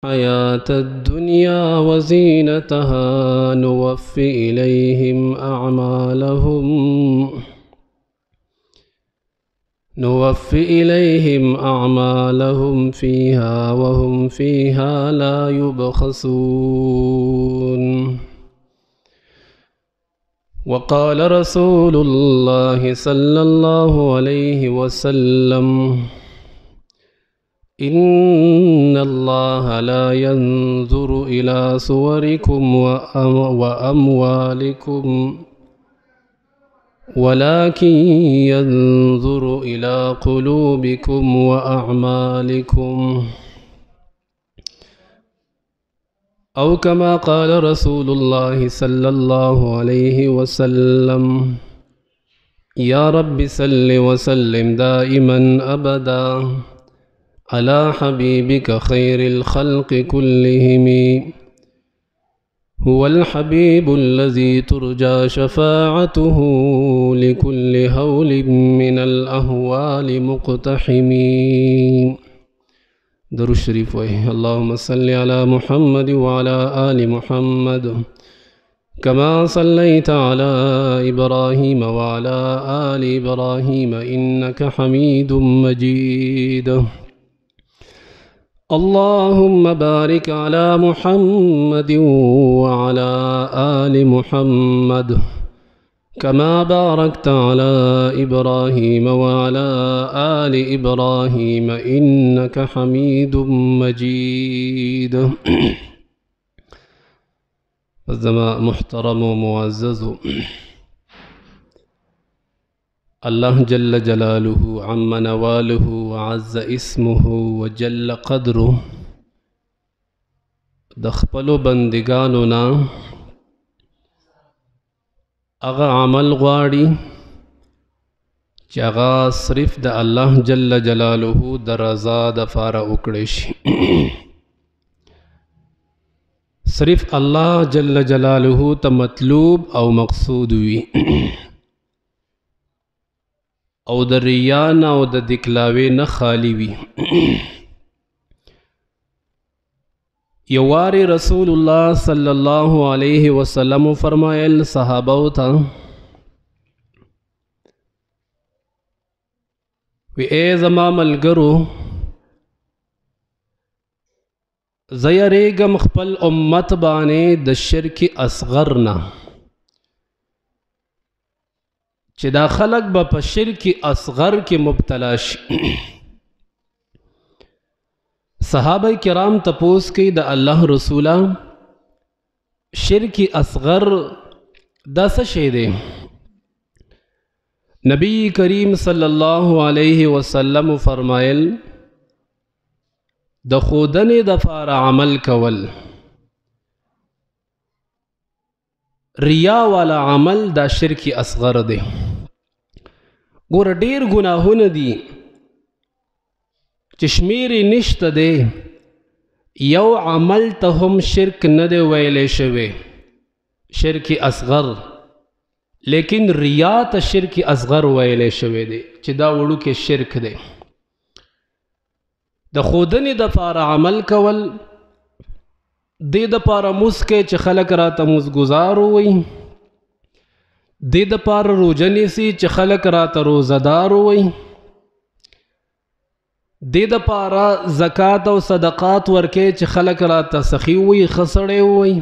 حياة الدنيا وزينتها نوفي إليهم أعمالهم فيها وهم فيها لا يبخسون. وقال رسول الله صلى الله عليه وسلم: إن الله لا ينظر إلى صوركم وأموالكم ولكن ينظر إلى قلوبكم وأعمالكم، أو كما قال رسول الله صلى الله عليه وسلم: يا رب صل وسلم دائما أبدا على حبيبك خير الخلق كلهم، هو الحبيب الذي ترجى شفاعته لكل هول من الأهوال مقتحم. درود شریف وایي. اللهم صل على محمد وعلى آل محمد كما صليت على إبراهيم وعلى آل إبراهيم إنك حميد مجيد. اللهم بارك على محمد وعلى آل محمد كما باركت على إبراهيم وعلى آل إبراهيم إنك حميد مجيد. زما محترم و معزز الله جل جلاله عم نواله وعز اسمه وجل قدره د خپلو بندگانو نه اغا عمل غواړي چې اغا صرف د الله جل جلاله د رضا دپاره وکړی شي. صرف الله جل جلاله ته مطلوب او مقصود وي او د ریا نه او د دکلاوي نه خالی وي. یواری رسول الله صلی الله علیه وسلم فرمایل صحابه ته وی ای زما ملګرو زه یریږم خپل امت باندې د شرک اصغر نه چې دا خلق به په شرک اصغر کې مبتلا شي. صحابه کرام تپوس کوي د الله رسوله شرک اصغر دا څه شی دی؟ نبی کریم صلی الله علیه وسلم فرمایل د خودنې دپاره عمل کول، ریا والا عمل دا شرک اصغر دی. ګوره ډیر ګناهونه دي چې شمیرې نشته دی، یو عمل ته هم شرک نه دی ویلی شوی، شرک اصغر، لیکن ریا ته شرک اصغر ویلی شوی دی چې دا وړوکی شرک دی. د خودنې دپاره عمل کول، دې دپاره موس کې چې خلک راته موزګزار ووایي، دې دپاره روژه نیسي چې خلک راته روزهدار ووایي، دې دپاره زکات او صدقات ورکوي چې خلک راته سخي ووایي، ښه سړی ووایي،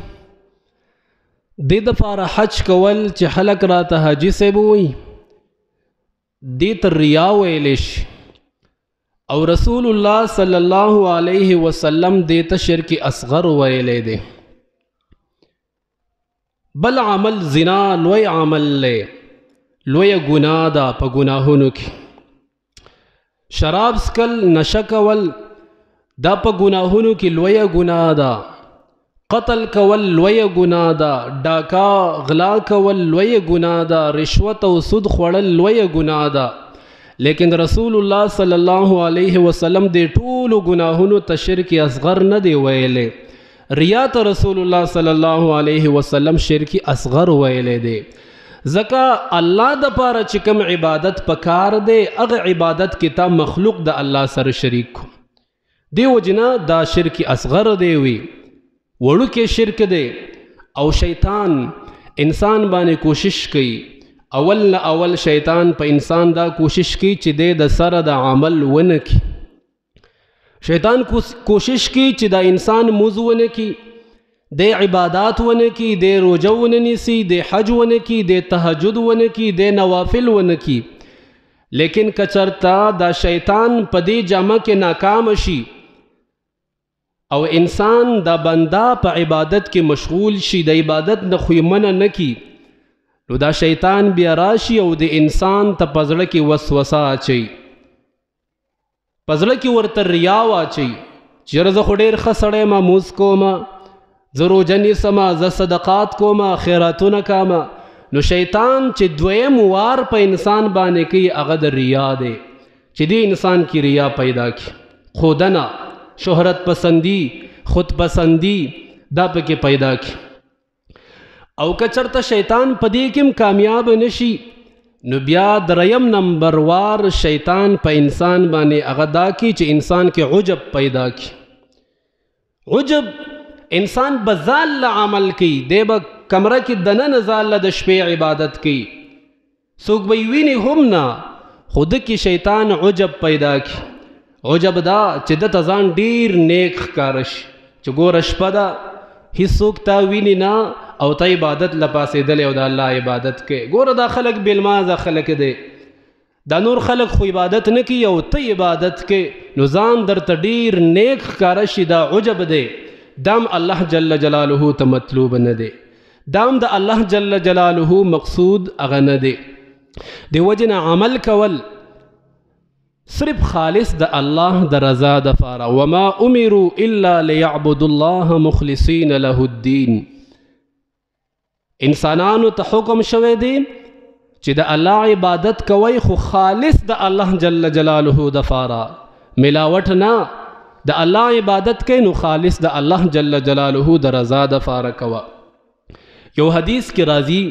دې دپاره حج کول چې خلک راته حاجي صاحب ووایي، دې ته ریا ویلی شي. او رسول الله صلی الله علیه وسلم دیتا شرک اصغر ویلے دے. بل عمل زنا لوی عمل لے، لوی گناہ دا پا گناہونو کی. شراب سکل نشہ کول دا پا گناہونو کی لوی گناہ دا. قتل کول لوی گناہ دا، ڈاکا غلا کول لوی گناہ دا، رشوت و سود خوڑل لوی گناہ دا. لیکن رسول الله صلی الله علیه وسلم دے ټولو گناہونو ته شرک اصغر نه دی ویلے. ریا ته رسول الله صلی الله علیه وسلم شرک اصغر ویلے دے. ځکه الله د پاره چې کوم عبادت پکار دی، هغه عبادت کې تا مخلوق د الله سره شریک کو. دیو جنا دا شرک اصغر دی وی وړوکی شرک دی او شیطان انسان باندې کوشش کوي اول شیطان په انسان دا کوشش کوي چې د سره د عمل ونه کی شیطان کوشش کوي چې دا انسان موضوع ونه کی د عبادات ونه کی د روزه ونه نیسی د حج ونه کی د تهجد ونه کی د نوافل ونه کی لیکن کچرتا دا شیطان په دې جامه کې ناکام شي او انسان دا بندا په عبادت کې مشغول شي د عبادت نه خویمنه نه کی نو دا شیطان بیا راشي او د انسان ته پزړه کې وسوسه اچي پزړه کې ورته ریا واچي چې زه خو ډېر ښه سړی ما موز کوم زه روژه نیسم زه صدقات کوم خیراتونه کوم نو شیطان چې دویم وار په انسان باندې کوي هغه د ریا دی چې دې انسان کې ریا پیدا کی خودنه شهرت پسندی خود پسندی دا پکې پیدا کی او کچرته شیطان په دې کې کامیاب نشي نو بیا دریم نمبر وار شیطان په انسان باندې هغه دا کی چې انسان کې عجب پیدا کی عجب انسان بزال عمل کی دی به کمره کې دننه ځال د شپې عبادت کی څوک به ویني هم نه خود کې شیطان عجب پیدا کی عجب دا چې د ځان ډیر نیک ښکاره شي چې ګوره شپه ده هیڅوک تا ویني نه او ته عبادت لپاسېدلی او د الله عبادت کې ګوره دا خلک بېلمازه خلک دی دا نور خلک خو عبادت نه کوي او ته عبادت کې نو ځان درته ډیر نیک ښکاره شي دا عجب دی دام الله جل جلاله ته مطلوب نه دی دام د الله جل جلاله مقصود هغه نه دی دی وجه نه عمل کول صرف خالص د الله د رضا دپاره وما امروا الا ليعبدوا الله مخلصین له الدین انسانانو ته حکم شوی دی چې د الله عبادت کوي خو خالص د الله جل جلاله دپاره ملاوټ نه د الله عبادت کوي نو خالص د الله جل جلاله د رضا دپاره کوه یو حدیث کې راځي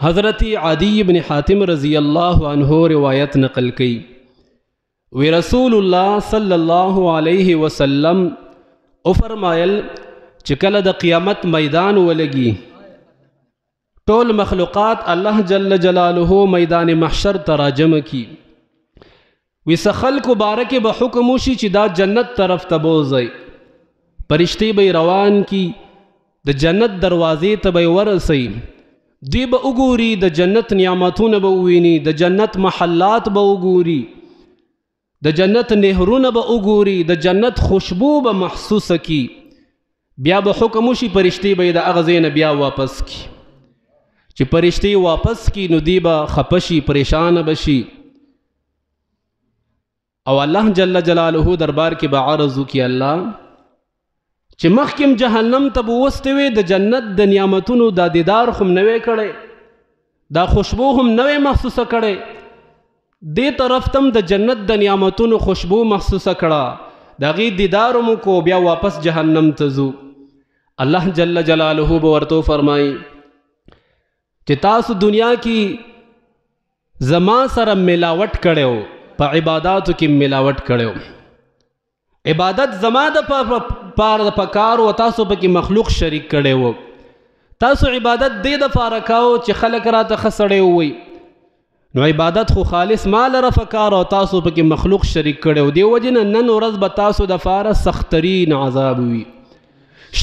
حضرت عدی بن حاتم رضی اللہ عنہ روایت نقل کی وی رسول اللہ صلی اللہ علیہ وسلم او فرمایل چې کله د قیامت میدان ولګي ټول مخلوقات الله جل جلاله میدان محشر تراجم کی وی خلق بارک به حکم وشي چې دا جنت طرف ته بوځي پرشتي به روان کی د جنت دروازې ته به ورسي دی به وګوري د جنت نعمتونه به وویني د جنت محلات به وګوري د جنت نهرونه به وګوري د جنت خوشبو به محسوسه کی بیا به حکم وشي پرشتي به د هغه ځای نه بیا واپس کی چې پرشتي واپس کی نو دی به خفه شي پریشانه به شي او الله جل جلاله دربار کې به عرض وکړي الله چې مخکم جهنم ته بوسته وي د جنت د نعمتونو دا دیدار هم نوې کړي دا خوشبو هم نوې محسوسه کړي دې طرف تم د جنت د نعمتونو خوشبو محسوسه کړه دا غي دیدار مو کو بیا واپس جهنم ته ځو الله جل جلاله به ورته فرمایي چې تاسو دنیا کې زما سره ملاوت کړو په عبادتو کې ملاوت کړو عبادت زما د پار د پکار او تاسو په کې مخلوق شریک کړي وو تاسو عبادت دې د فارکاو چې خلق راته خسړې وي نو عبادت خو خالص مال رفکار او تاسو په کې مخلوق شریک کړي دی وجه نن ورځ به تاسو د فار سخترین عذاب وي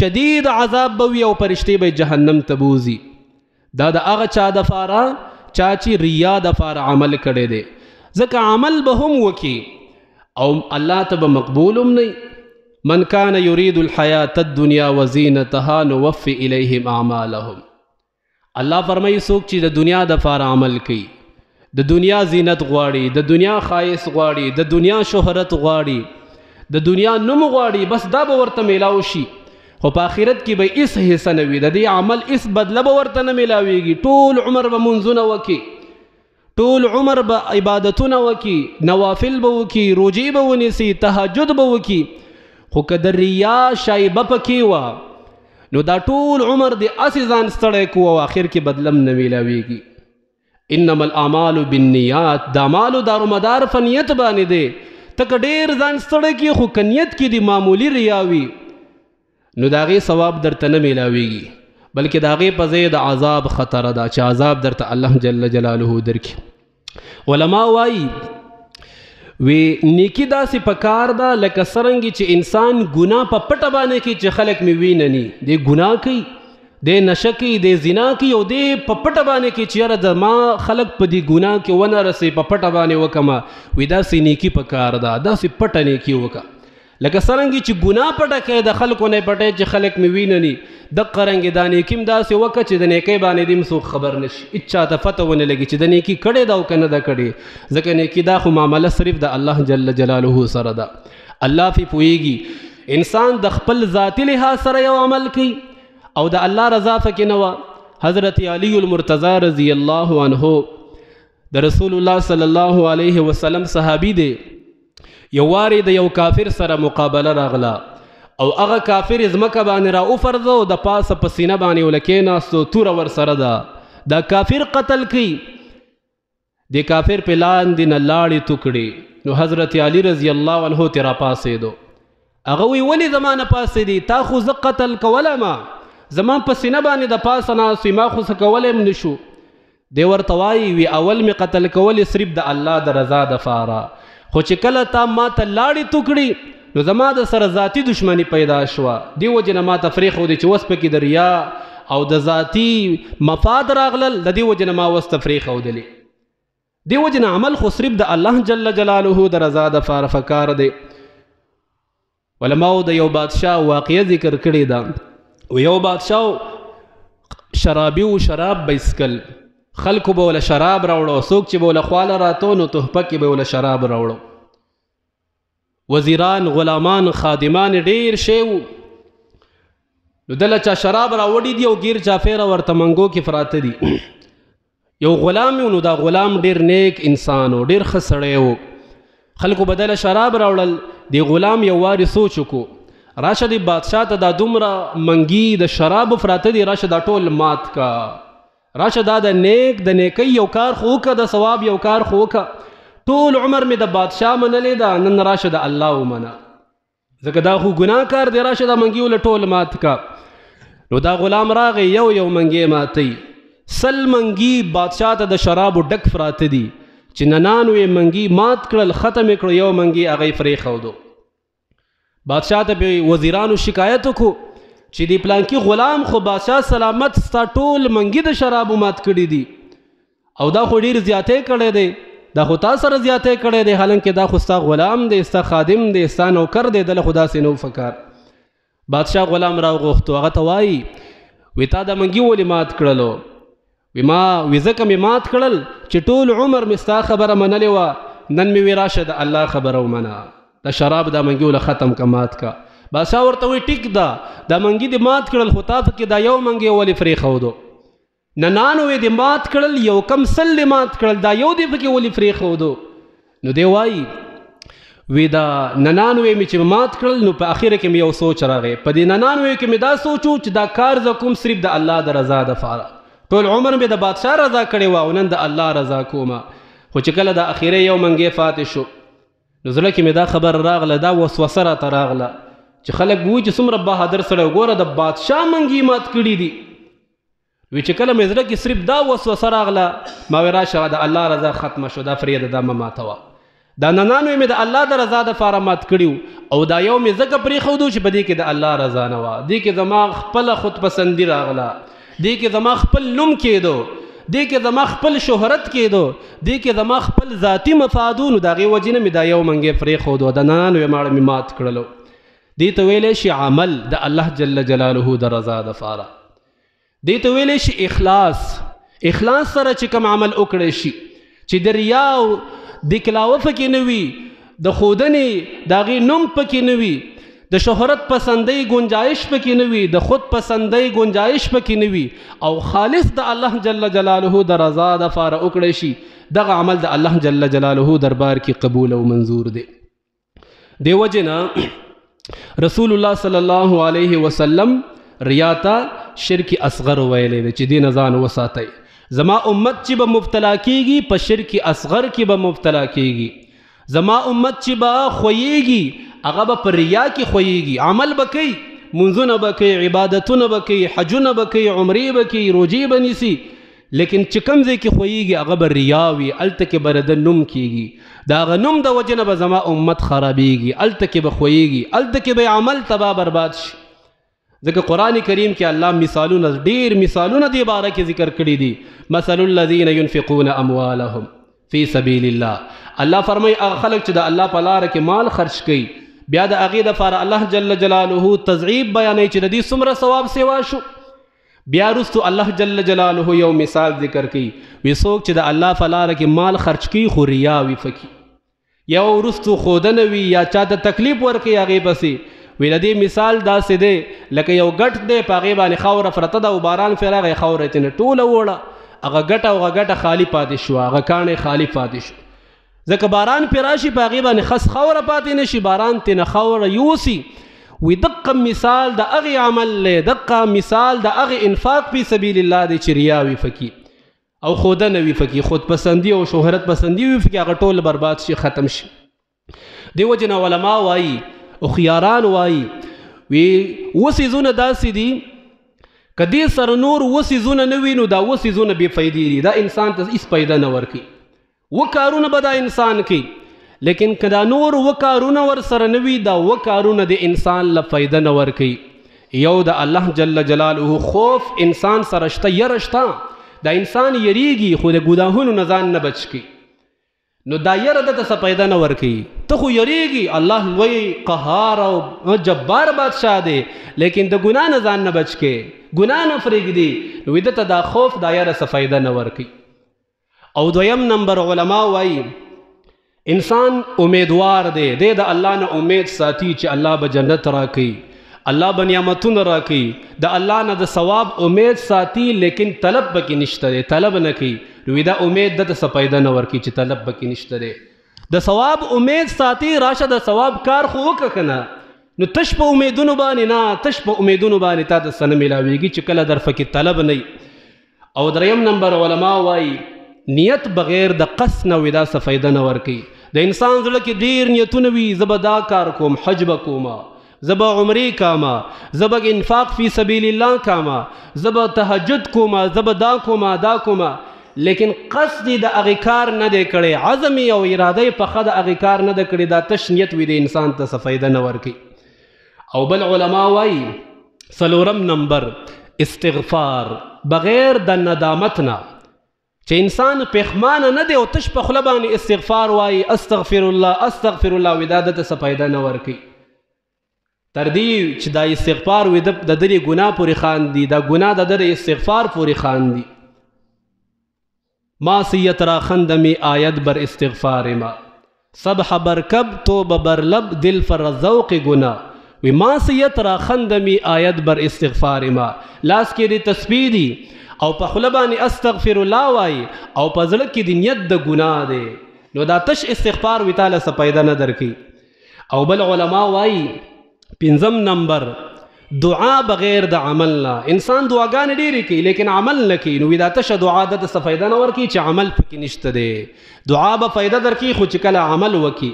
شدید عذاب به وي او پرشتي به جهنم ته بوزي دا د هغه چا د فار چا چې ریا د فار عمل کړي دی ځکه عمل به هم وکي او الله ته به مقبولم نه من کان یرید الحیات الدنیا وزینتها نوفی الیہم اعمالهم الله فرمایي څوک چې د دنیا د فار عمل کوي د دنیا زینت غواړي د دنیا خایس غواړي د دنیا شهرت غواړي د دنیا نوم غواړي بس دا به ورته میلاو شي خو په آخرت کې به هیڅ حصه نه وي د دې عمل هیڅ بدله به ورته نه میلاویږي ټول عمر به منځونه وکړي ټول عمر به عبادتونه وکړي نوافل به وکړي روجې به ونیسي تهجد به وکړي خو که د ریا شایبه پکې وه نو دا ټول عمر د اسې ځان ستړی کو او آخر کې بدلم نه میلاویږي انما الاعمال بالنیات د اعمالو دارومدار په نیت باندې دی ته که ډېر ځان ستړی کړي خو که نیت کې د معمولي ریا وي نو د هغې ثواب درته نه میلاویږي بلکې د هغې په ځای د عذاب خطره ده چې عذاب درته الله جل جلاله درکړي علما وایي وی نیکی داسې پکار ده لکه څرنګه چې انسان ګناه په پټه باندې کوي چې خلک مې وینني دی ګناه کوي دی نشه کوي دی زنا کوي او دی په پټه باندې کوي چې یاره زما خلک په دې ګناه کې ونه رسي په پټه باندې وکړمه وی داسې نیکي پکار ده داسې پټه نیکي وکړه لکه څرنګه چې ګناه پټه کوي د خلکو نه پټوي چې خلک مې وینني دقه رنګې دا نیکي هم داسې وکړه چې د نیکۍ باندې دې هم څوک خبر نه شي هېچا ته پته ونه لګي چې د نیکي کړې ده او که نه ده کړې ځکه نیکي دا خو معامله صرف د الله جل جلاله سره ده الله پې پوهېږي انسان د خپل ذاتي لحاظ سره یو عمل کوي او د الله رضا پکې نه وه حضرت علی المرتضی رضی الله عنه د رسول الله صلی الله علیه وسلم صحابي دی یو وارې د یو کافر سره مقابله راغله او هغه کافر ځمکه باندې را وفرځه او د پاسه په سینه باندې ول کېناستو توره ورسره ده دا کافر قتل کوي د کافر په لاندې نه لاړې تو کړې نو حضرت علی رضی الله عنه ترې راپاڅېدو هغه وی ولې زما نه پاڅېدې تا خو زه قتل کولم زما په سینه باندې د پاسه ناست وي ما خو څه کولی هم نه شو دی ورته وایي وي اول مې قتل کولې صرف د الله د رضا دپاره خو چې کله تا ما ته لاړې تو کړي نو زما د سره ذاتي دشمني پیدا شوه دې وجې نه ما ته پرېښودې چې اوس پکې د ریا او د ذاتي مفاد راغلل د دې وجې نه ما اوس ته پرېښودلې دې وجې نه عمل خو صرف د الله جل جلاله د رضا دپاره پکار دی علماو د یو بادشاه واقعه ذکر کړې ده و یو بادشاه شرابي و شراب به څکل خلکو به وله شراب راوړو څوک چې به وله خواله راتو نو تحفه کې به وله شراب راوړو وزیران غلامان خادمان ډیر شی وو نو دله چا شراب راوړي دي او ګیر چاپېره ورته منګو کې پراته دي یو غلام نو دا غلام ډیر نیک انسان و ډیر ښه سړی و خلکو به دله شراب راوړل دی غلام یو وارې سوچ وکړو راشه دی بادشاه ته دا دومره منګي د شرابو پراته دي راشه دا ټول مات کا راشه دا د نیک د نیکی یو کار خو وکړه د ثواب یو کار خو وکړه ټول عمر مې د بادشاه منلې ده نن راشه د الله ومنه ځکه دا خو ګناه کار دی راشه دا منګي ول ټول مات کا نو دا غلام راغی یو منګي ماتي سل منګي بادشاه ته د شرابو ډک پراته دي چې 99 منګي مات کړل ختم کړ یو منګي هغه پرېښودو بادشاه ته به وزیرانو شکایت وکړو چې دی پلانکی غلام خو بادشاه سلامت ستا ټول منګي د شرابو مات کړي دي او دا خو ډېر زیاتې کړی دی دا خو تا سره زیاتې کړی دی حالانکه دا خو ستا غلام دی ستا خادم دی ستا نوکر دی دله خو داسې نو فکر بادشاه غلام راوغوښتو هغه ته وایي وی تا دا منګي ولې مات کړلو وی ما وی ځکه مې مات کړل چې ټول عمر مې ستا خبره منلې وه نن مې وی راشه د الله خبره ومنه د شراب دا منګي وله ختم که مات که بادشاه ورته وی ټیک ده دا منګي دې مات کړل خو تا پکې دا یو منګي ولې پرېښودو 99 دې مات کړل یو کم سل دې مات کړل دا یو دې پکې ولې پرېښودو نو دی وایي وی دا 99 مې چې مات کړل نو په اخره کې مې یو سوچ راغی په دې 99 کې مې دا سوچو چې دا کار زه کوم صرف د الله د رضا دپاره ټول عمر مې د بادشاه رضا کړې وه او نن د الله رضا کومه خو چې کله د اخرې یو منګی پاتې شو نو زړه کې مې دا خبر راغله دا وسوسه راته راغله چې خلک وایي چې څومره بهادر سړی ګوره د بادشاه منګي مات کړي دي وی چې کله مې زړه کې صرف دا وسوسه راغله ما وی راشه د الله رضا ختمه شو دا فریده دا مه ماتوه دا 99 مې د الله د رضا دپاره مات کړي او دا یو مې ځکه پرېښودو چې په دې کې د الله رضا نه وه دې کې زما خپله خودپسندي راغله دې کې زما خپل نوم کېدو دې کې زما خپل شهرت کېدو دې کې زما خپل ذاتي مفادو نو د هغې وجې نه مې دا یو منګی پرېښودو د 99 ماړه مې مات کړلو دې ته ویلی شي عمل د الله جل جلاله د رضا دپاره دې ته ویلی شي اخلاص سره چې کوم عمل وکړی شي چې د ریا او دکلاوه پکې نه وي د ښودنې د هغې نوم پکې نه وي د شهرت پسندۍ گنجائش پکې نه وي د خود پسندۍ گنجائش پکې نه وي او خالص د الله جل جلاله د رضا دپاره وکړی شي دغه عمل د الله جل جلاله دربار کې قبول او منظور دی دې وجې نه رسول الله صلی الله علیه وسلم ریا ته شرک اصغر ویلی دی چې دې نه ځان وساتئ زما امت چې به مبتلا کیږي په شرک اصغر کې به مبتلا کیږي زما امت چې با خویږي هغه به پر ریا کې خویږي. عمل به کوي، منځونه به کوي، عبادتونه به کوي، حجونه به کوي، عمرې به کوي، روجې به نیسي، لیکن چې کوم ځای کې خویږي هغه به ریا وي، هلته کې به د نوم کېږي، د هغه نوم د وجې نه به زما امت خرابېږي، هلته کې به خویږي، هلته کې به عمل تباه برباد شي. ځکه قرآن کریم کې الله مثالونه ډېر مثالونه دې باره کې ذکر کړي دي. مثل الذین ينفقون اموالهم فی سبیل الله. الله فرمایي هغه خلک چې د الله په لاره کې مال خرج کوي، بیا د هغې دپاره الله جل جلاله تضعیف بیانوي چې د دې څومره ثواب سیوا شو. بیا وروستو الله جل جلاله یو مثال ذکر کوي، وی څوک چې د الله په لاره کې مال خرج کوي خو ریا وي فکي، یا وروستو ښودنه وي یا چاته تکلیف ورکوي هغې پسې. وی د دې مثال داسې دی لکه یو ګټ دی، په هغې باندې خاوره پرته ده او باران پرې راغی، خاوره یې ترېنه ټوله وړه، هغه ګټه او هغه ګټه خالي پاتې شوه، هغه کاڼی خالي پاتې شو. ځکه باران پرې راشي په هغې باندې خس خاوره پاتې نه شي، باران ترېنه خاوره یوسي. وی دقه مثال د هغې عمل دی، دقه مثال د هغې انفاق فی سبیل الله دی چې ریا وي فکي او ښودنه وي فکي، خودپسندي او شهرت پسندي وي فکي، هغه ټول برباد شي، ختم شي. دې وجې نه علما وایي او خیاران وایي وی اووه څیزونه داسې دي که دې سره نور اووه څیزونه نه وي نو دا اووه څیزونه بې فایدې دي، دا انسان ته هېڅ فایده نه ورکوي. اووه کارونه به دا انسان کوي، لیکن که دا نور اووه کارونه ورسره نه وي دا اووه کارونه د انسان له فایده نه ورکوي. یو د الله جل جلاله خوف انسان سره شته، یره شته، دا انسان یریږي خو د ګناهونو نه ځان نه بچ کوي، نو دا یره دته څه پیدا نه ورکوي. ته خو یریږي، الله لوی قهار او جبار بادشاه دی، لیکن د ګناه نه ځان نه بچ کوي، ګناه نه پرېږدي، نو دته دا خوف دا یره څه فایده نه ورکوي. او دویم نمبر علما وایي انسان امیدوار دی، دی د الله نه امید ساتي چې الله به جنت راکوي، الله به نعمتونه راکوي، د الله نه د ثواب امید ساتي، لیکن طلب پکې نشته دی، طلب نه کوي، نو دا امید دته څه پیدا نه ورکوي چې طلب پکې نشته دی. د ثواب امید ساتي، راشه د ثواب کار خو وکړه که نه، نو تش په امیدونو باندې نه، تش په امیدونو باندې تا ته څه نه میلاویږي چې کله در پکې طلب نه وي. او دریم نمبر علما وایي نیت بغیر د قصد نه وي دا څه فایده نه ورکوي. د انسان زړه کې ډېر نیتونه وي، زه به دا کار کوم، حج به کومه، زه به عمرې کومه، زه به انفاق فی سبیل الله کومه، زه به تهجد کومه، زه به دا کومه دا کومه، لیکن قصد د هغې کار نه دی کړی، عزم او اراده یې پخه د هغې کار نه ده کړې، دا تش نیت وي د انسان ته څه فایده نه ورکوي. او بل علما وایي څلورم نمبر استغفار بغیر د ندامت نه، چې انسان پښمانه نه دی او تش په خوله باندې استغفار وایي استغفر الله استغفر الله، وي دا دته څه فایده نه ورکوي. تر دې چې دا استغفار وي د دې ګناه پورې خاندي، دا ګناه د ده د استغفار پورې خاندي. معصیت را خندمی آید بر استغفار ما، صبح برکب توبه بر لب دل فر ذوق گناه. وی معصیت را خندمی آید بر استغفار ما، لاس کې دې تسبیح دي او په خوله باندې استغفر الله وایي او په زړه کې د نیت د ګناه دی، نو دا تش استغفار وي تاله څه پیدا نه درکوي. او بل علما وایي پنځم نمبر دعا بغیر د عمل نه، انسان دعاګانې ډېرې کوي لیکن عمل نه کوي، نو دا تشه دعا دته څه فایده نه ورکوي چې عمل پکې نشته دی. دعا به فایده درکوي خو چې کله عمل وکړي.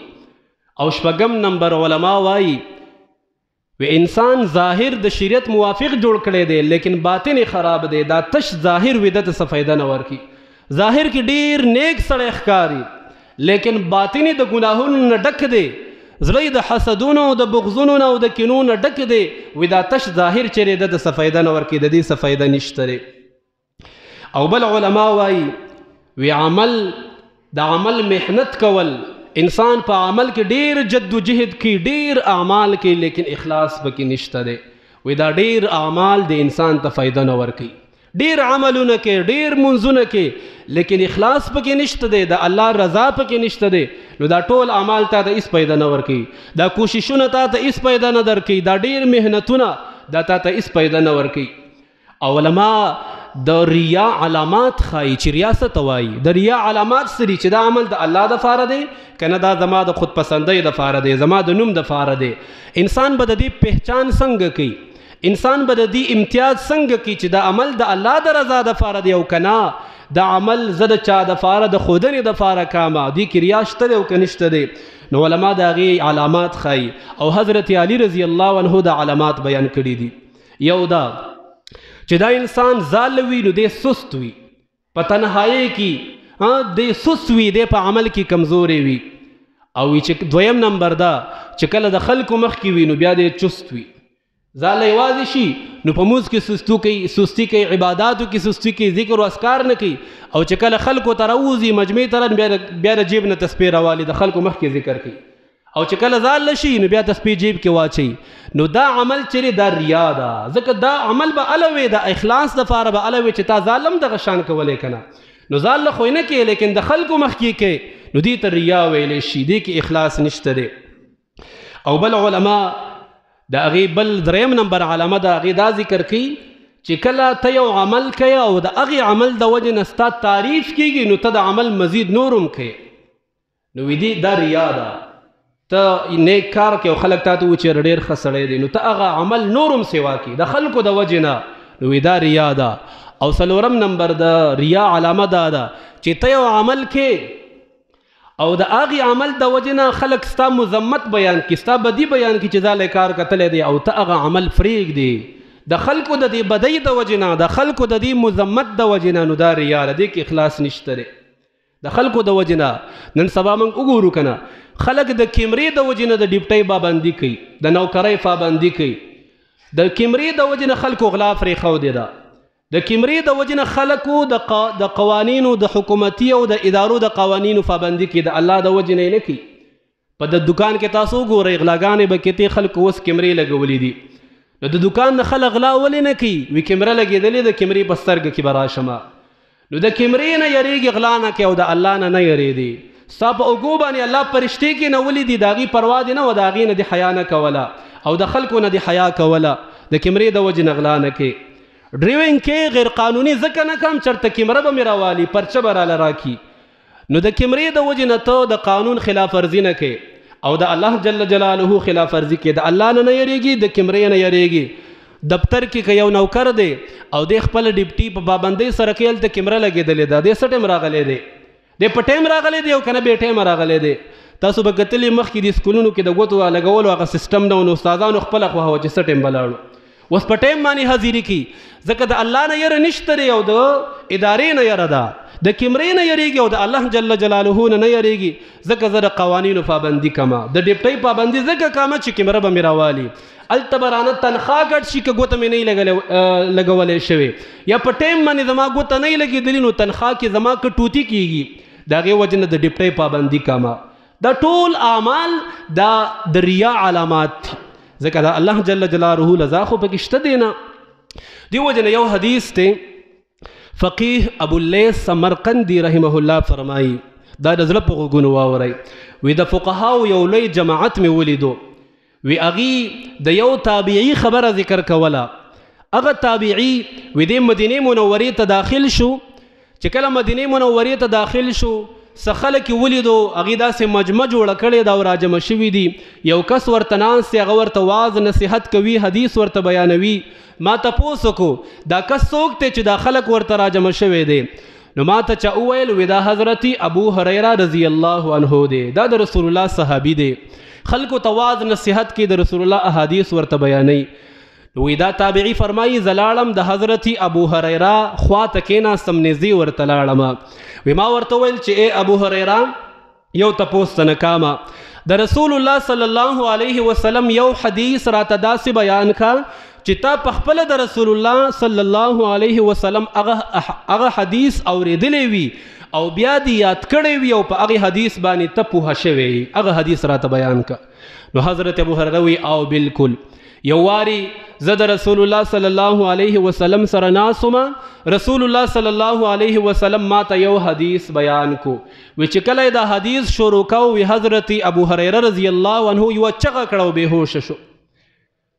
او شپږم نمبر علما وایي و انسان ظاهر د شریعت موافق جوړ کړی دی لیکن باطن خراب دی، دا تش ظاهر وي دته څه فایده نه ورکوي. ظاهر کې ډېر نیک سړی ښکاري لیکن باطن د ګناهونو نه ډک دی، زړه د حسدونو او د بغضونو نه او د کینو نه ډک دی، وي دا تش ظاهر چیرې دته څه فایده نه ورکوي، د دې څه فایده نشته دی. او بل علما وایي وی عمل د عمل محنت کول، انسان په عمل کې ډېر جد و جهد کوي، ډېر اعمال کوي لیکن اخلاص پکې نشته دی، وی دا ډېر اعمال د انسان ته فایده نه ورکوي. ډېر عملونه کوي، ډېر منځونه کوي لیکن اخلاص پکې نشته دی، د الله رضا پکې نشته دی، نو دا ټول اعمال تا ته هېڅ فایده نه ورکوي، دا کوششونه تا ته هېڅ فایده نه درکوي، دا ډېر محنتونه دا تا ته هېڅ فایده نه ورکوي. او علما د ریا علامات ښایي چې ریا څه ته وایي. د ریا علامات څه دي؟ چې دا عمل د الله دپاره دی که نه دا زما د خودپسندۍ دپاره دی، زما د نوم دپاره دی. انسان به د دې پہچان څنګه کوي؟ انسان به د دې امتیاز څنګه کوي چې دا عمل د الله د رضا دپاره دی او که نه د عمل زه د چا دپاره د ښودنې دپاره کامه دې کې ریا شته دی او که نشته دی نو علما د هغې علامات ښایي او حضرت علی رضی الله عنه د علامات بیان کړي دي یو دا چې دا انسان ځاله وي نو دی سست وي په تنهایۍ کې دی سست وي دی په عمل کې کمزوری وي او چې دویم نمبر دا چې کله د خلکو مخ کې وي نو بیا دی چست وي ځاله یوازې شي نو په مونځ کې سستی کوي عباداتو کې سستی کوي ذکر و اذکار نه کوي او چې کله خلکو ته راوځي مجمع ته بیا د جیب نه تسبیح راوالي د خلکو مخ کې ذکر کوي او چې کله ځاله شي نو بیا تسبیح جیب کې واچي نو دا عمل چې دا ریا ده ځکه دا عمل به الوي د اخلاص دپاره به الوي چې تا ظالم دغه شان کولی که نه نو ځاله خو نه کوي لیکن د خلکو مخ کې کوي نو دې ته ریا ویلی شي دې کې اخلاص نشته دی او بل علما د هغې بل دریم نمبر علامه د هغې دا ذکر کوي چې کله ته یو عمل کوي او د هغې عمل د وجې نه ستا تعریف کېږي نو ته د عمل مزید نورم کوي نو وی دا ریا ده ته نیک کار کوي او خلک تا ته وایي چې ډېر ښه سړی دی نو ته هغه عمل نورم سوا کړي د خلکو د وجې نه نو وی دا ریا ده او څلورم نمبر د ریا علامه دا ده چې ته یو عمل کې او د هغې عمل د وجې نه خلک ستا مذمت بیان کړي ستا بدي بیان کړي چې دا لی کار کتلی دی او ته هغه عمل پرېږدي د خلکو د دې بدۍ د وجې نه د خلکو د دې مذمت د وجې نه نو دا ریا ده دې کې اخلاص نشته دی د خلکو د وجې نه نن سبا موږ وګورو که نه خلک د کیمرې د وجې نه د ډیپټۍ پابندي کوي د نوکرۍ پابندي کوي د کیمرې د وجې نه خلکو غلا پرېښودې ده د کیمرې د وجې نه خلکو د قوانینو د حکومتي او د ادارو د قوانینو پابندي کوي د الله د وجې نه یې نه کوي په د دکان کې تاسو وګورئ غلاګانې به کېتې خلکو اوس کیمرې لګولې دي نو د دکان نه خلک غلا ولې نه کوي وي کیمره لګېدلې د کیمرې په سترګه کې به راشمه نو د کیمرې نه یریږي غلا نه کوي او د الله نه یریږي ستا په اوږو باندې الله پرشتې کې نه ولیدي د هغې پروا دې نه وه د هغې نه دې حیا نه کوله او د خلکو نه دې حیا کوله د کیمرې د وجې نه غلا نه کوي ډریونګ کې غیر قانوني ځکه نه کوم چېرته کیمره به مې راوالي پرچه به راله راکړي نو د کیمرې د وجې نه ته د قانون خلاف ورزي نه کوي او د الله جل جلاله خلاف ورزي کوي د الله نه یریږي د کیمرې نه یریږي دفتر کې که یو نوکر دی او د خپل ډیپټي په پابندۍ سره کې هلته کیمره لګېدلې ده دی څه ټایم راغلی دی دی په ټایم راغلی دی او که نه بې ټایمه راغلی دی تاسو به کتلي مخکې د سکولونو کې د ګوتو لګولو هغه سیسټم نه و نو استادانو خپله خوښه وه چې څه ټایم به لاړو اوس په ټایم باندې حاضري کوي ځکه د الله نه یره نشته دی او د ادارې نه یره ده د کیمرې نه یریږي او د الله جل جلاله نه یریږي ځکه زه د قوانینو پابندي کمه د ډیپټۍ پابندي ځکه کمه چې کیمره به مې راوالي هلته به رانه تنخواه ګډ شي که ګوته مې نه لګولی شوې یا په ټایم باندې زما ګوته نه لګېدلي نو تنخواه کې زما که ټوټي کېږي د هغې وجې نه د ډیپټۍ پابندي کمه دا ټول اعمال دا د ریا علامات دي ځکه دا الله جل جلاله لذا خو پکې شته دی نه دې وجې نه یو حدیث دی فقیه ابو اللیث سمرقندی رحمه الله فرمایي دا د زړه په غوږونو واورئ وی د فقهاو یو لوی جماعت مې ولیدو وی هغې د یو تابعي خبره ذکر کوله هغه تابعي وی د مدینې منورې ته داخل شو چې کله مدینې منورې ته داخل شو څه خلک یې ولیدو هغې داسې مجمع جوړه کړې ده او راجمع شوي دي یو کس ورته ناست دی هغه ورته واعظ نصیحت کوي حدیث ورته بیانوي ما تپوس وکړو دا کس څوک دی چې دا خلک ورته راجمع شوی دی نو ما ته چا وویل وی دا حضرت ابو هریره رضی الله عنه دی دا د رسول الله صحابي دی خلکو ته واعظ نصیحت کې د رسول الله احادیث ورته بیانوي وی دا تابعی فرمایي زه لاړم د حضرت ابو هریره خوا ته کېناستم نږدې ورته لاړم وی ما ورته ویل چې ای ابو هریره یو تپوس ته نه کامه د رسول الله صلی الله علیه وسلم یو حدیث راته داسې بیان کا چې تا په خپله د رسول الله صلی الله علیه وسلم هغه حدیث اورېدلی وي او بیا دې یاد کړی وي او په هغې حدیث باندې ته پوهه شوی هغه حدیث راته بیان کا نو حضرت ابو هریره وی او بالکل یو واری زه د رسول الله صلی الله علیه وسلم سره ناسومه رسول الله صلی الله علیه وسلم ما ته یو حدیث بیان کو وی چې کله دا حدیث شروع کو وی حضرت ابو هریره رضی الله عنه یو چغه کړه بهوش شو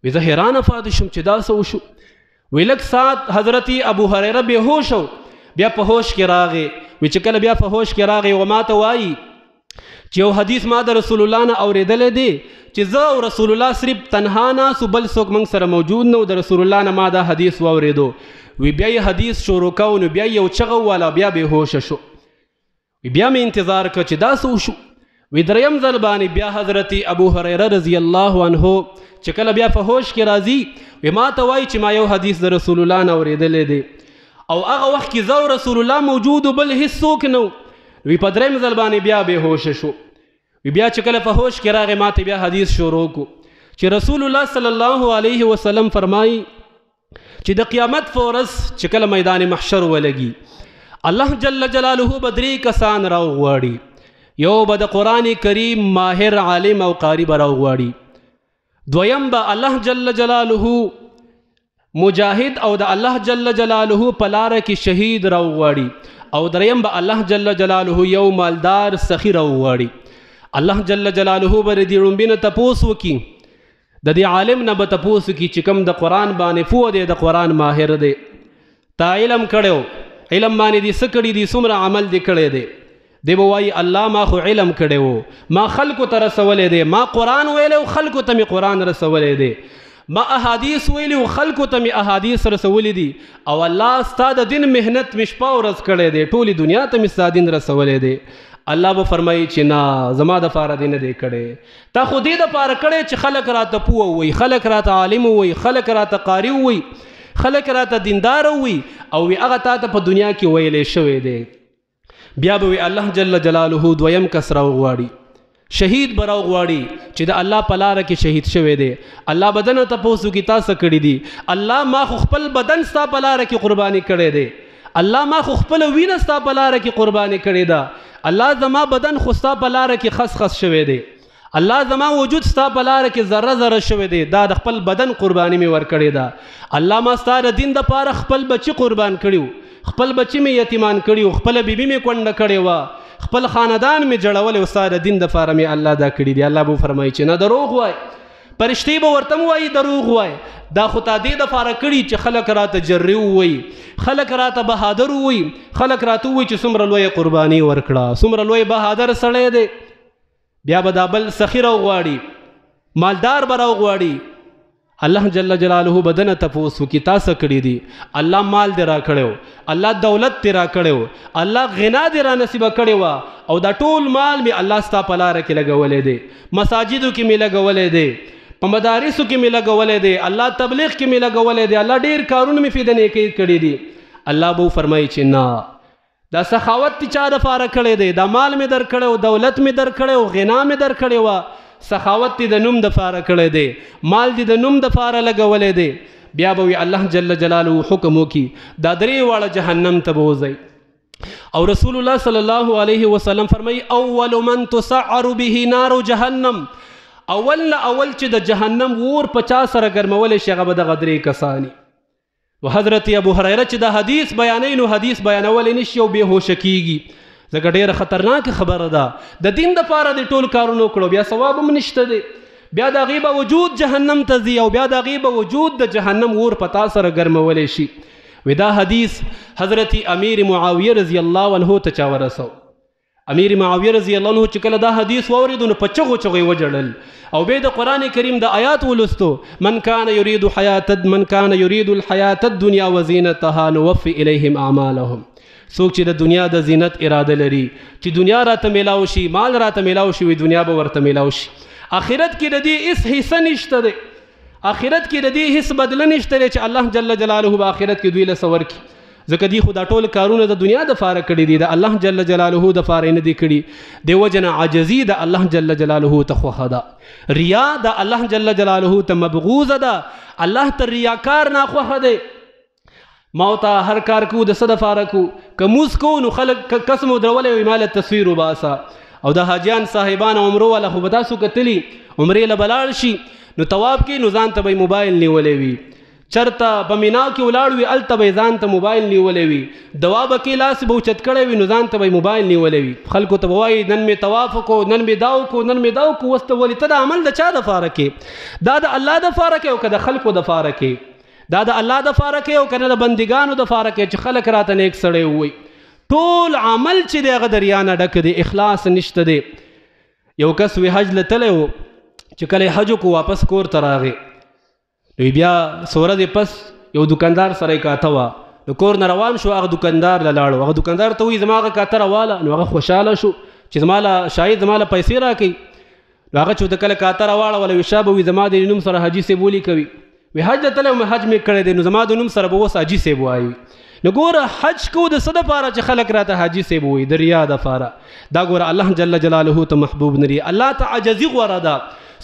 وی زه حیرانه پاتې شوم چې دا څه وشو وی لږ ساعت حضرت ابو هریره بهوش شو بیا په هوش کې راغی وی چې کله بیا په هوش کې راغی و ما ته وایي چې یو حدیث ما د رسول الله نه اورېدلی دی چې زه او رسول الله صرف تنها ناستو بل څوک موږ سره موجود نه و د رسول الله نه ما دا حدیث واورېدو وی بیا یې حدیث شروع کو نو بیا یو چغه وواله بیا بېهوشه شو بیا مې انتظار کړ چې دا څه وشو وی دریم ځل باندې بیا حضرت ابو هریره رضی الله عنه چې کله بیا په هوش کې راځي وی ما ته وایي چې ما یو حدیث د رسول الله نه اورېدلی دی او هغه وخت کې زه رسول الله موجود بل هیڅ څوک نه وی په دریم ځل باندې بیا بېهوشه شو وی بیا چې کله په هوش کې راغی ما ته بیا حدیث شروع کو چې رسول الله صلی الله علیه وسلم فرمایي چې د قیامت په ورځ چې کله میدان محشر ولګي الله جل جلاله به 3 کسان راوغواړي یو به د قرآن کریم ماهر عالم او قاری به راوغواړي دویم به الله جل جلاله مجاهد او د الله جل جلاله په لاره کې شهید راوغواړي او دریم به الله جل جلاله یو مالدار سخی راوغواړي الله جل جلاله به د ړومبي نه تپوس وکړي د دې عالم نه به تپوس وکړي چې کوم د قرآن باندې پوه دی د قرآن ماهر دی تا علم کړی علم باندې دې څه کړي دي څومره عمل دې کړی دی دی به وایي الله ما خو علم کړی و ما خلکو ته رسولی دی ما قرآن ویلی و خلکو ته مې قرآن رسولی دی ما احادیث ویلی و خلکو ته مې احادیث رسولی دي او الله ستا د دین محنت مې شپه ورځ کړی دی ټولې دنیا ته مې ستا دین رسولی دی الله به فرمایي چې نه زما دپاره دې نه دی کړی تا خو دې دپاره کړی چې خلک راته پوه ووایي خلک راته عالم ووایي خلک راته قاري ووایي خلک راته دیندار ووایي او وی هغه تا ته په دنیا کې ویلی شوی دی بیا به وی الله جل جلاله دویم کس راوغواړي شهید به راوغواړي چې د الله په لاره کې شهید شوی دی الله بدن ته تپوس وکړي تا څه کړي دي الله ما خو خپل بدن ستا په لاره کې قرباني کړی دی الله ما خو خپله وینه ستا په لاره کې قرباني کړې ده الله زما بدن خو ستا په لاره کې خس خس شوی دی الله زما وجود ستا په لاره کې ذره ذره شوی دی دا د خپل بدن قرباني مې ورکړې ده الله ما ستا د دین دپاره خپل بچي قربان کړي خپل بچی مې یتیمان کړي خپل بیبي مې کونډه کړې وه خپل خاندان مې جوړولی او ستا د دین دپاره مې الله دا کړي دي الله به وفرمایي چې نه دروغ وای فرشتې به ورته وایي دروغ وای دا خو تا دې دپاره کړي چې خلک راته جري ووایي خلک راته بهادر ووایي خلک راته ووایي چې څومره لویه قرباني ورکړه څومره لوی بهادر سړی دی بیا به دا بل سخي راوغواړي مالدار به راوغواړي الله جل جلاله بدن تپوس وکړي تا څه کړي دي الله مال دې را کړی الله دولت دې را کړی الله غنا دې را نصیبه کړې وه او دا ټول مال مې الله ستا په لاره کې لګولی دی مساجدو کې مې لګولی دی په مدارسو کې مې لګولی دی الله تبلیغ کې مې لګولی دی الله ډېر کارونه مې فی د نیکۍ کړي دي الله به وفرمایي چې نه دا سخاوت تی چا دپاره کړی دی دا مال مې در کړی دولت مې در کړی غنا مې در کړې وه سخاوت دی د نوم دپاره کړی دی مال دی د نوم دپاره لګولی دی بیا به وي الله جل جلاله حکم وکړي دا 3 واړه جهنم ته به وځئ او رسول الله صلی الله علیه وسلم فرمایي اول من تسعر به نار جهنم اول چې د جهنم اور 50 سره ګرمولی شي هغه به دغه 3 کسانی و حضرت ابو هریره چې د حدیث بیانوي نو حدیث بیانولی نشي او بېهوشه کیږي ځکه ډېره خطرناکه خبره ده د دین دپاره د ټول کارونه وکړو بیا ثواب هم نشته دی بیا د هغې به وجود جهنم ته ځي او بیا د هغې به وجود د جهنم اور په تا سره ګرمولی شي وی دا حدیث حضرت امیر معاویه رضی الله عنه ته چا ورسو امیر معاویه رضی الله عنه چې کله دا حدیث واورېدو نو په چغو چغو یې وجړل او بیا د قرآن کریم د آیات ولستو من کان یرید الحیات الدنیا وزینتها نوفي الیهم اعمالهم څوک چې د دنیا د زینت اراده لري چې دنیا راته میلاو شي مال راته میلاو شي وي دنیا به ورته میلاو شي آخرت کې د دې هیڅ حصه نشته دی آخرت کې د دې هیڅ بدله نشته دی چې الله جل جلاله به آخرت کې دوی له څه ورکړي ځکه دی خو دا ټول کارونه د دنیا دپاره کړي دي د الله جل جلاله دپاره یې نه دي کړي دې وجه نه عاجزي د الله جل جلاله ته خوښه ده ریا د الله جل جلاله ته مبغوضه ده الله ته ریاکار ناخوښه دی ما ته هر کار کو د څه دپاره کو که موز کو نو خلک کس مو درولی وي ما له تصویر وباسه او د حاجیان صاحبان عمرو والا خو به تاسو کتلي عمرې له به لاړ شي نو طواف کې نو ځان ته به یې موبایل نیولی وي چرته په مینا کې ولاړ وي هلته به یې ځان ته موبایل نیولی وي دوا به کې لاس به اوچت کړی وي نو ځان ته به یې موبایل نیولی وي خلکو ته به وایي نن مې طواف وکړو نن مې دا وکړو نن مې دا وکړو اوس ته ولې ته دا عمل د چا دپاره کې دا د الله دپاره کې او که د خلکو دپاره کې دا د الله دپاره کې او کنه د بندګانو دپاره کې چې خلک راته نیک سړی ووایي ټول عمل چې دی هغه د ریا نه ډک دی اخلاص نشته دی یو کس وی حج لتلی و چې کله حج کو واپس کور ته راغی نو بیا سوره دې پس یو دکاندار سره کاته وه نو کور نه روان شو هغه دکاندار له لاړو هغه دکاندار ته وایي زما هغه کاته راواله نو هغه خوشحاله شو چې زما له شاید زما له پیسې راکوي نو هغه چې ورته کله کاته راواړوله وي شا به وي زما د نوم سره حاجي صاحب ولي کوي وی حج ته تللی وم حج مې کړی دی نو زما د نوم سره به اوس حاجي صاحب وایي نو ګوره حج کو د څه دپاره چې خلک راته حاجي صاحب وایي د ریا دپاره دا ګوره الله جل جلاله ته محبوب نه دی الله ته عجزي غوره ده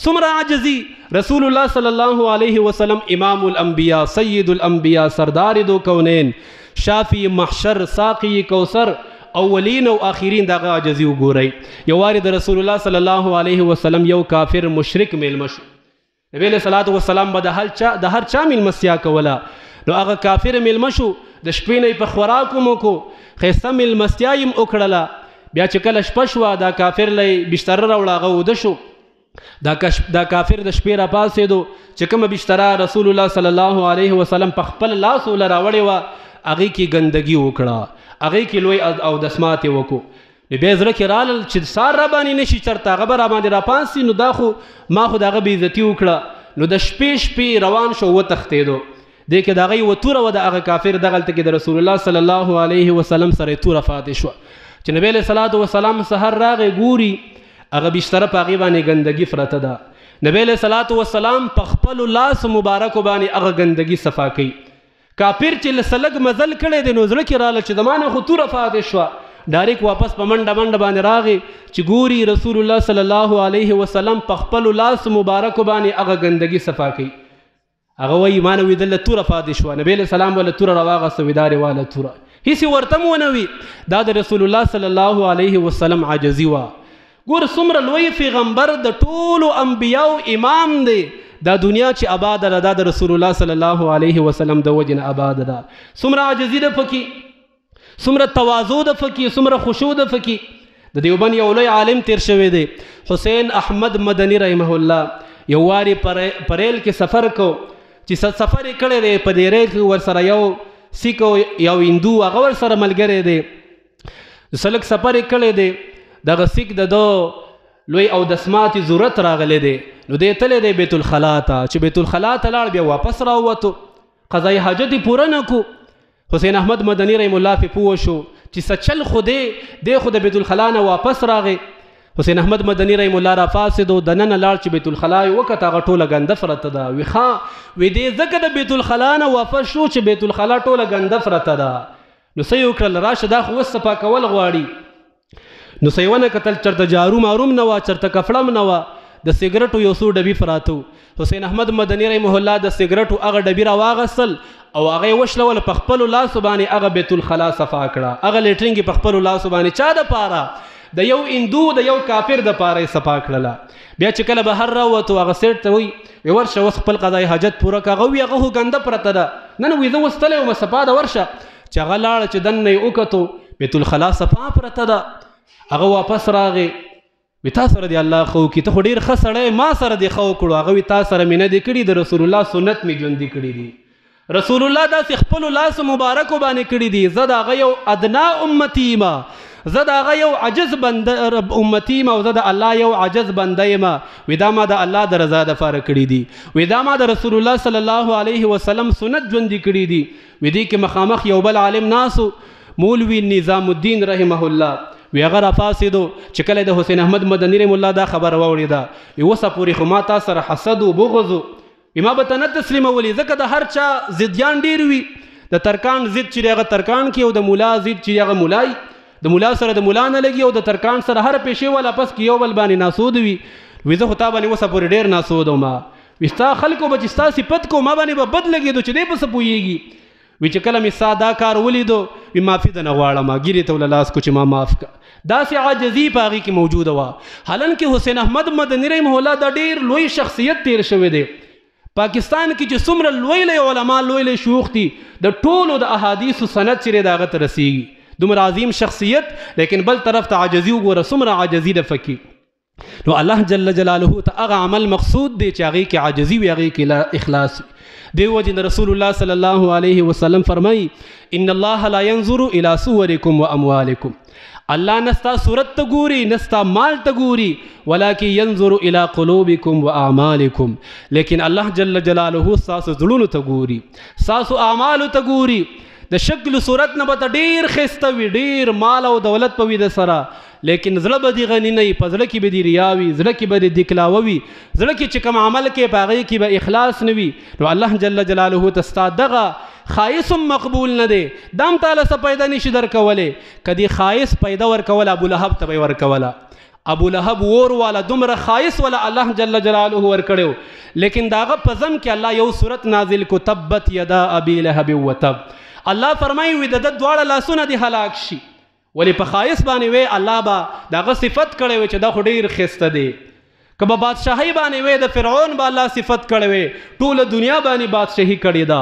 څومره عجزي رسول الله صلی الله علیه وسلم امام الانبیاء سید الانبیاء سردار دو کونین شافی محشر ساقی کوثر اولین او آخرین دغه عجزي وګورئ یو وارې د رسول الله صلی الله علیه وسلم یو کافر مشرک میلمه شو نبی علیہ الصلوۃ والسلام به د هر چا میلمستیا کوله نو هغه کافر میلمه شو د شپې نه په خوراک مو کو ښایسته میلمستیا یې وکړله بیا چې کله شپه شوه دا کافر لی بستره راوړه هغه وده شو دا کافر د شپې راپاڅېدو چې کومه بستره رسول الله صلی الله علیه وسلم په خپل لاس وله راوړې وه هغې کې ګندګي وکړه هغې کې لوی اودس وکړو نو بیا زړه کې رالل چې سار را باندې نشي چرته هغه به را باندې راپاڅي نو دا خو ما خو د هغه بېعزتي وکړه نو د شپې روان شو وتښتېدو دې کې د هغه یوه توره وه د هغه کافر دغلته کې د رسول الله صلی الله علیه وسلم سره یې توره پاتې شوه چې نبی علیه صلات وسلام سحر راغی ګوري هغه بستره په هغې باندې ګندګي پرته ده نبی علیه صلات وسلام په خپلو لاس مبارکو باندې هغه ګندګي صفا کوي کافر چې لسلګ مزل کړی دی نو زړه کې راله چې زما نه خو توره پاتې شوه ډایرک واپس په منډه باندې راغی چې ګوري رسول الله صلی الله علیه وسلم په خپلو لاس مبارکو باندې هغه ګندګي صفا کوي هغه وایي ما نه وي دلته توره پاتې شوه نبی علیه السلام وله توره راواغسته وي دا رواله توره هېڅ ورته م ونه وي دا د رسول الله صلی الله علیه وسلم عاجزي وه ګوره څومره لوی پیغمبر د ټولو انبیاو امام دی دا دنیا چې آباده ده دا د رسول الله صلی الله علیه وسلم د وجې نه آباده ده څومره عاجزي ده پکې څومره تواضع ده پکې څومره خشوع ده پکې د دیوبند یو لوی عالم تیر شوی دی حسین احمد مدني رحمه الله یو وارې په ریل کې سفر کو چې سفر یې کړی دی په دې ریل کې ورسره یو سیک او یو هندو هغه ورسره ملګری دی سلک سفر یې کړی دی دغه سیک د دو لوی اودسماتي ضرورت راغلی دی نو دی تللی دی بیت الخلا ته چې بیت الخلا ته لاړ بیا واپس راووتو قضای حاجت یې پوره نه کو حسین احمد مدني رحم الله پې پوه شو چې څه چل خو دی خو د بیت الخلا نه واپس راغی حسین احمد مدني رحم الله راپاڅېدو دننه لاړ چې بیت الخلا یې وکته هغه ټوله ګنده پرته ده وي ښه وي دی ځکه د بیت الخلا نه واپس شو چې بیت الخلا ټوله ګنده پرته ده نو څه یې وکړل راشه دا خو اوس صفا کول غواړي نو څه یې ونه کتل چېرته جارو ماروم نه وه چېرته کفړه م نه وه د سګرټو یو څو ډبي پراته حسین احمد مدني رحمه الله د سګرټو هغه ډبي راواغستل او هغه یې وشلوله په خپلو لاسو باندې هغه بیت الخلا صفا کړه هغه لیټرینګ یې په خپلو لاسو باندې چا دپاره د یو هندو د یو کافر دپاره یې صفا کړله بیا چې کله بهر راووتو هغه سیټ ته وایي ورشه اوس خپل قضای حاجت پوره کړه هغه وي هغه خو ګنده پرته ده نه نه وي زه اوس تلی ومه صفا ده ورشه چې هغه لاړه چې دننه یې وکتو بیت الخلا صفا پرته ده هغه واپس راغی وی تا سره دی الله خو کی ته خو ډېر ښه سړی ما سره دی ښه وکړو هغه وي تا سره مې نه دی کړي د رسول الله سنت مې ژوندي کړي دي رسول الله داسې خپلو لاسو مبارکو باندې کړي دي زه د هغه یو ادنا امتي یم زه د هغه یو عجز بنده امتي یم او زه د الله یو عجز بنده یم وی دا ما د الله د رضا دپاره کړي دي وی دا ما د رسول الله صلی الله علیه وسلم سنت ژوندي کړي دي وی دې کې مخامخ یو بل عالم ناسو مولوي نظام الدین رحمه الله وی هغه راپاڅېدو چې کله د حسین احمد مدني رحم الله دا خبره واورېده وی اوسه پورې خو ما تا سره حسد و بغض وی ما به ته نه تسلیمولي ځکه د هر چا ضدیان ډېر وي د ترکان ضد چې هغه ترکان کې او د ملا ضد چې هغه ملای د ملا سره د ملا نه لګي او د ترکان سره هر پیشې والا پس کې یو بل باندې ناسود وي وی زه خو تا باندې اوسه پورې ډېر ناسود وم وی ستا خلکو به چې ستا صفت کو ما باندې به بد لګېدو چې دی په څه پوهېږي وی چې کله مې ستا دا کار ولیدو وی معافي ده نه غواړم ګیرې ته وله لاس کو چې ما معاف که داسې عاجزي په هغې کې موجوده وه حالانکې حسین احمد مدني رحمه الله دا ډېر لوی شخصیت تیر شوی دی پاکستان کې چې څومره لوی لوی علما لوی لوی شیوخ دي د ټولو د احادیثو سند چې د هغه ته رسېږي دومره عظیم شخصیت لیکن بل طرف ته عاجزي وګوره څومره عاجزي ده فکې نو الله جل جلاله ته هغه عمل مقصود دی چې هغې کې عاجزي وي هغې کې اخلاص وي دیو وجه رسول الله صلی الله علیه وسلم فرمای ان الله لا ينظر الى صوركم واموالكم الله نستا صورت ته ګوري نستا مال ته ګوري ولکن ينظر الى قلوبكم واعمالكم لیکن الله جل جلاله ساسو زړونو ته ګوري ساسو اعمالو ته ګوري د شکل صورت نه به ډیر خسته وي ډیر مال او دولت په وي د سره لیکن زړه به دې غني نه وي په زړه کې به دې ریا وي زړه کې به دې دکلاوه وي زړه کې چې کوم عمل کې په هغې کې به اخلاص نه وي نو الله جل جلاله ته ستا دغه خایس مقبول نه دی دام تعالی څه پیدا نشي درکولی که دې خایس پیدا ورکوله ابو لهب ته به یې ورکوله ابو لهب اور والا دومره خایس والا الله جل جلاله ورکړی لیکن د هغه په ضم کې الله یو صورت نازل کو تبت یدا ابي لهب وتب الله فرمایي وي د ده دواړه لاسونه دې هلاک شي ولې په خایس باندې وی الله به دغه صفت کړی وي چې دا خو ډېر ښایسته دی که به بادشاهي باندې وی د فرعون به الله صفت کړی وي ټوله دنیا باندې بادشاهي کړې ده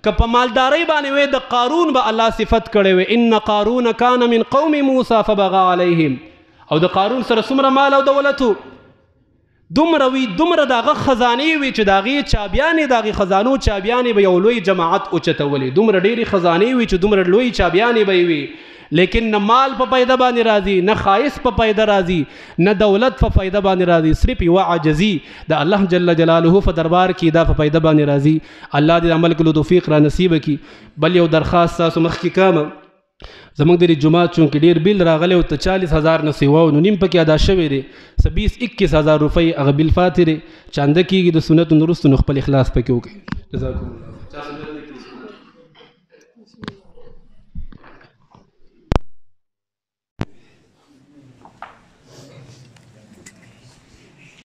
که په مالدارۍ باندې وی د قارون به الله صفت کړی وي ان قارون کان من قوم موسی فبغى عليهم او د قارون سره څومره مال او دولت دومره وي دومره دغه خزانې وي چې د هغې چابیانې د هغې خزانو چابیانې به یو لوی جماعت اوچتولې دومره ډېرې خزانې وي چې دومره لوی چابیانې به یې وي لیکن نه مال په پیدا باندې راځي نه خایس په پیدا راځي نه دولت په پیدا باندې راځي صرف یوه عاجزي د الله جل جلاله په دربار کې دا په پیدا باندې راځي الله دې عمل کولو توفیق را نصیب کړي بل یو درخواست تاسو مخکې کوم زموږ د جماعت چونکې ډېر بیل راغلی او ته 40,000 نه سیوا نو نیم پکې ادا شوی دی 20-21,000 روپۍ هغه بیل فاتې دی چانده کېږي د سنتو نه وروسته نو خپل اخلاص پکې وکړي جزاکم الله